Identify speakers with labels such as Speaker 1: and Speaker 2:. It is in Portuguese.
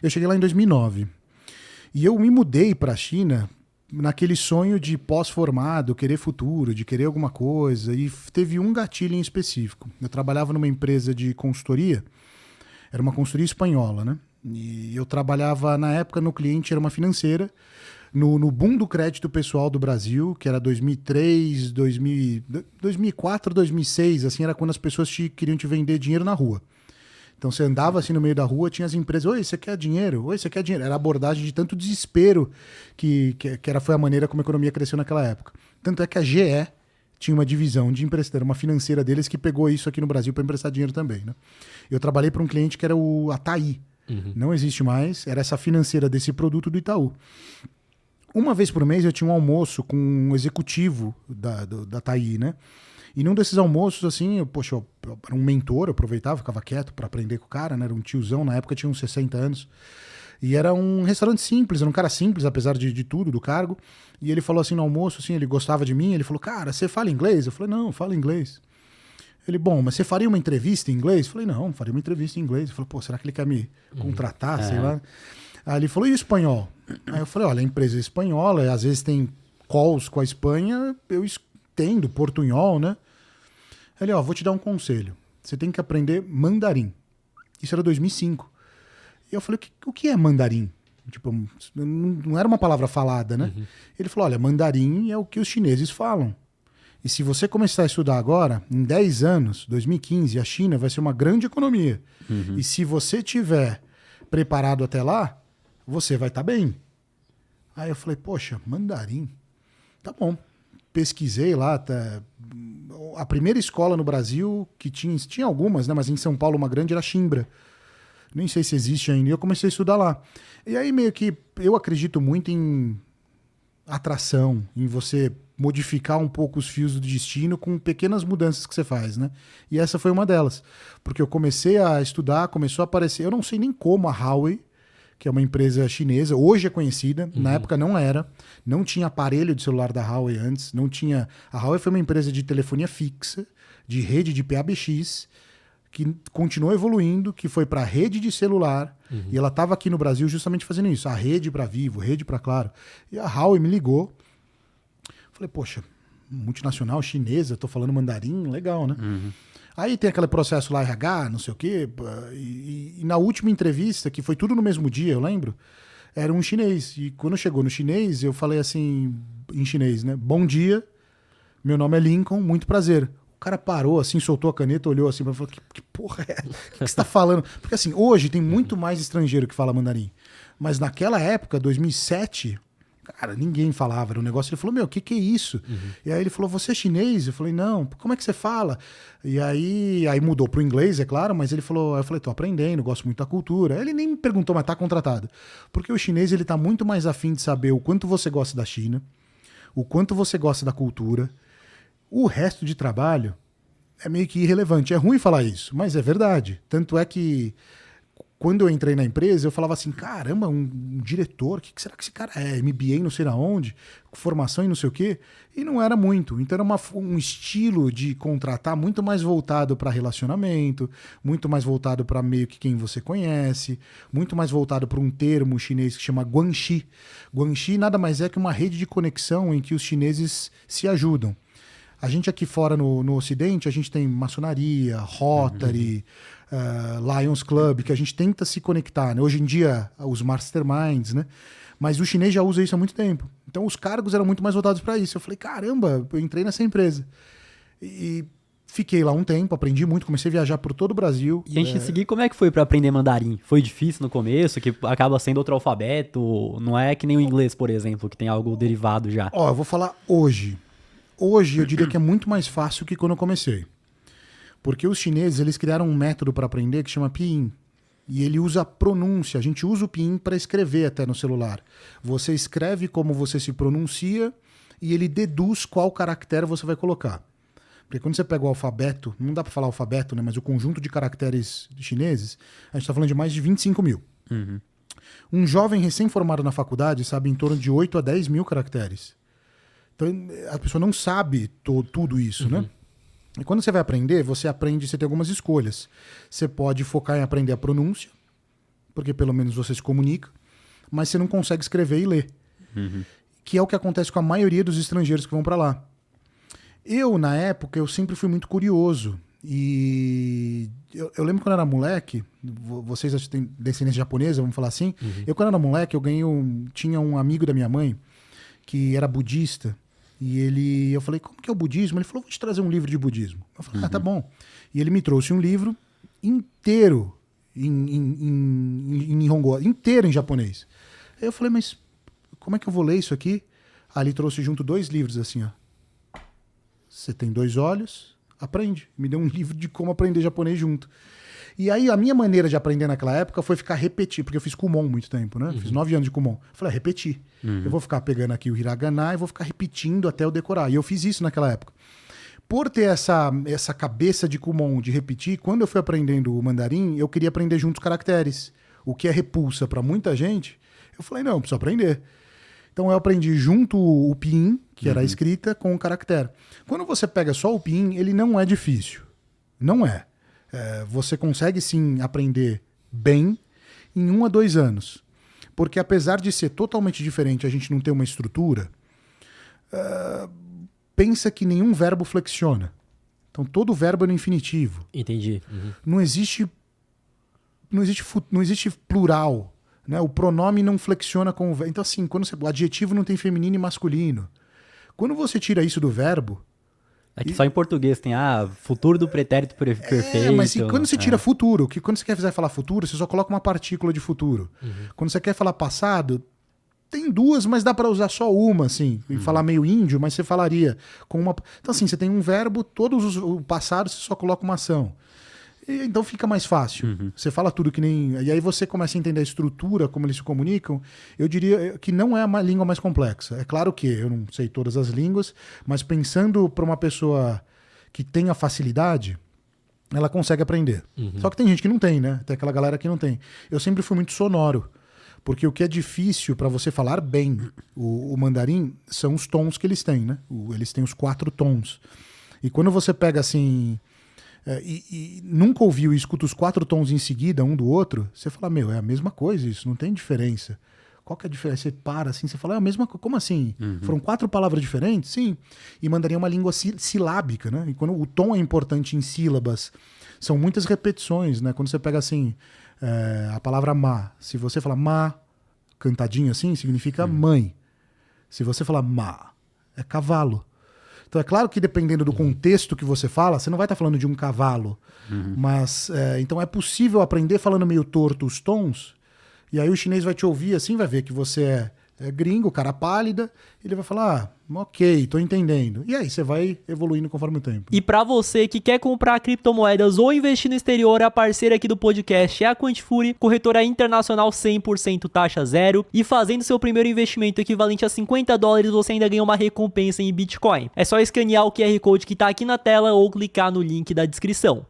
Speaker 1: Eu cheguei lá em 2009. E eu me mudei para a China naquele sonho de pós-formado, querer futuro, de querer alguma coisa. E teve um gatilho em específico. Eu trabalhava numa empresa de consultoria, era uma consultoria espanhola, né? E eu trabalhava, na época, no cliente, era uma financeira, no boom do crédito pessoal do Brasil, que era 2003, 2004, 2006, assim, era quando as pessoas queriam te vender dinheiro na rua. Então você andava assim no meio da rua, tinha as empresas, oi, você quer dinheiro? Oi, você quer dinheiro? Era a abordagem de tanto desespero foi a maneira como a economia cresceu naquela época. Tanto é que a GE tinha uma divisão de emprestar, uma financeira deles que pegou isso aqui no Brasil para emprestar dinheiro também, né? Eu trabalhei para um cliente que era o Ataí. Não existe mais, era essa financeira desse produto do Itaú. Uma vez por mês eu tinha um almoço com um executivo da TAI, né? E num desses almoços, assim, eu era um mentor, eu aproveitava, ficava quieto para aprender com o cara, né? Era um tiozão, na época tinha uns 60 anos. E era um restaurante simples, era um cara simples, apesar de tudo, do cargo. E ele falou assim no almoço, assim, ele gostava de mim, ele falou, cara, você fala inglês? Eu falei, não, falo inglês. Ele, bom, mas você faria uma entrevista em inglês? Eu falei, não, faria uma entrevista em inglês. Ele falou, pô, será que ele quer me contratar, sei lá? Aí ele falou, e o espanhol? Aí eu falei, olha, a empresa é espanhola, às vezes tem calls com a Espanha, eu entendo portunhol, né? Ele, ó, vou te dar um conselho. Você tem que aprender mandarim. Isso era 2005. E eu falei, o que é mandarim? Tipo, não era uma palavra falada, né? Ele falou, olha, mandarim é o que os chineses falam. E se você começar a estudar agora, em 10 anos, 2015, a China vai ser uma grande economia. E se você tiver preparado até lá, você vai estar bem. Aí eu falei, poxa, mandarim. Tá bom. Pesquisei lá. A primeira escola no Brasil que tinha algumas, né? Mas em São Paulo uma grande era Chimbra. Nem sei se existe ainda. E eu comecei a estudar lá. E aí meio que eu acredito muito em atração, em você modificar um pouco os fios do destino com pequenas mudanças que você faz, né? E essa foi uma delas. Porque eu comecei a estudar, começou a aparecer, eu não sei nem como a Huawei, que é uma empresa chinesa, hoje é conhecida, na época não era, não tinha aparelho de celular da Huawei antes, não tinha... A Huawei foi uma empresa de telefonia fixa, de rede de PABX, que continuou evoluindo, que foi para a rede de celular, e ela estava aqui no Brasil justamente fazendo isso, a rede para Vivo, rede para Claro. E a Huawei me ligou, falei, poxa, multinacional chinesa, tô falando mandarim, legal, né? Aí tem aquele processo lá, RH, não sei o quê, e na última entrevista, que foi tudo no mesmo dia, eu lembro, era um chinês. E quando chegou no chinês, eu falei assim, em chinês, né? Bom dia, meu nome é Lincoln, muito prazer. O cara parou assim, soltou a caneta, olhou assim, e falou, que porra é? O que você tá falando? Porque assim, hoje tem muito mais estrangeiro que fala mandarim. Mas naquela época, 2007... Cara, ninguém falava, era um negócio. Ele falou, meu, o que é isso? E aí ele falou, você é chinês? Eu falei, não, como é que você fala? E aí mudou pro inglês, é claro, mas ele falou, eu falei, tô aprendendo, gosto muito da cultura. Ele nem me perguntou, mas tá contratado. Porque o chinês, ele tá muito mais afim de saber o quanto você gosta da China, o quanto você gosta da cultura. O resto de trabalho é meio que irrelevante. É ruim falar isso, mas é verdade. Tanto é que quando eu entrei na empresa, eu falava assim, caramba, um diretor, o que será que esse cara é? MBA não sei na onde, formação e não sei o quê. E não era muito. Então era um estilo de contratar muito mais voltado para relacionamento, muito mais voltado para meio que quem você conhece, muito mais voltado para um termo chinês que chama guanxi. Guanxi nada mais é que uma rede de conexão em que os chineses se ajudam. A gente aqui fora no Ocidente, a gente tem maçonaria, Rotary, Lions Club, que a gente tenta se conectar, né? Hoje em dia, os masterminds, né? Mas o chinês já usa isso há muito tempo. Então, os cargos eram muito mais voltados para isso. Eu falei, caramba, eu entrei nessa empresa. E fiquei lá um tempo, aprendi muito, comecei a viajar por todo o Brasil.
Speaker 2: E antes de seguir, como é que foi para aprender mandarim? Foi difícil no começo, que acaba sendo outro alfabeto? Não é que nem o inglês, por exemplo, que tem algo derivado já.
Speaker 1: Ó, eu vou falar hoje. Hoje eu diria que é muito mais fácil que quando eu comecei. Porque os chineses, eles criaram um método para aprender que chama Pinyin. E ele usa a pronúncia. A gente usa o Pinyin para escrever até no celular. Você escreve como você se pronuncia e ele deduz qual caractere você vai colocar. Porque quando você pega o alfabeto, não dá para falar alfabeto, né? Mas o conjunto de caracteres chineses, a gente está falando de mais de 25 mil. Um jovem recém-formado na faculdade sabe em torno de 8 a 10 mil caracteres. Então, a pessoa não sabe tudo isso, né? E quando você vai aprender, você tem algumas escolhas. Você pode focar em aprender a pronúncia. porque pelo menos você se comunica, mas você não consegue escrever e ler. Que é o que acontece com a maioria dos estrangeiros que vão para lá. Eu, na época, eu sempre fui muito curioso. E eu lembro quando eu era moleque, vocês têm descendência japonesa, vamos falar assim. Eu, quando era moleque, tinha um amigo da minha mãe que era budista. E eu falei, como que é o budismo? Ele falou, vou te trazer um livro de budismo. Eu falei, tá bom. E ele me trouxe um livro inteiro em Nihongo, inteiro em japonês. Aí eu falei, mas como é que eu vou ler isso aqui? Aí ele trouxe junto 2 livros assim, ó. Você tem 2 olhos, aprende. Me deu um livro de como aprender japonês junto. E aí a minha maneira de aprender naquela época foi ficar repetindo, porque eu fiz Kumon muito tempo, né? Fiz 9 anos de Kumon. Eu falei, repetir. Eu vou ficar pegando aqui o hiragana e vou ficar repetindo até eu decorar. E eu fiz isso naquela época. Por ter essa cabeça de Kumon, de repetir, quando eu fui aprendendo o mandarim, eu queria aprender junto os caracteres. O que é repulsa para muita gente, eu falei, não, eu preciso aprender. Então eu aprendi junto o pinyin, que era a escrita, com o caractere. Quando você pega só o pinyin, ele não é difícil. Não é. Você consegue sim aprender bem em 1 a 2 anos. Porque apesar de ser totalmente diferente, a gente não ter uma estrutura, pensa que nenhum verbo flexiona. Então todo verbo é no infinitivo.
Speaker 2: Entendi.
Speaker 1: Não existe plural. Né? O pronome não flexiona com o verbo. Então assim, o adjetivo não tem feminino e masculino. Quando você tira isso do verbo...
Speaker 2: É que só em português tem futuro do pretérito perfeito.
Speaker 1: Mas quando você tira futuro, quando você quiser falar futuro, você só coloca uma partícula de futuro. Quando você quer falar passado, tem 2, mas dá para usar só uma, assim. E falar meio índio, mas você falaria com uma... Então assim, você tem um verbo, o passado você só coloca uma ação. E, então fica mais fácil. Você fala tudo que nem... E aí você começa a entender a estrutura, como eles se comunicam. Eu diria que não é a língua mais complexa. É claro que eu não sei todas as línguas, mas pensando para uma pessoa que tenha facilidade, ela consegue aprender. Só que tem gente que não tem, né? Tem aquela galera que não tem. Eu sempre fui muito sonoro, porque o que é difícil para você falar bem o mandarim são os tons que eles têm, né? Eles têm os 4 tons. E quando você pega assim... E nunca ouviu e escuta os 4 tons em seguida, um do outro, você fala, é a mesma coisa isso, não tem diferença. Qual que é a diferença? Você para assim, você fala, é a mesma coisa, como assim? Foram 4 palavras diferentes? Sim. E mandarim é uma língua silábica, né? E quando o tom é importante em sílabas, são muitas repetições, né? Quando você pega assim, a palavra ma, se você falar ma, cantadinho assim, significa mãe. Se você falar ma, é cavalo. Então é claro que dependendo do contexto que você fala, você não vai estar falando de um cavalo. Mas, então é possível aprender falando meio torto os tons, e aí o chinês vai te ouvir assim, vai ver que você é gringo, cara pálida, ele vai falar, ok, tô entendendo. E aí você vai evoluindo conforme o tempo.
Speaker 2: E pra você que quer comprar criptomoedas ou investir no exterior, a parceira aqui do podcast é a Quantifury, corretora internacional 100% taxa zero, e fazendo seu primeiro investimento equivalente a $50, você ainda ganha uma recompensa em Bitcoin. É só escanear o QR Code que tá aqui na tela ou clicar no link da descrição.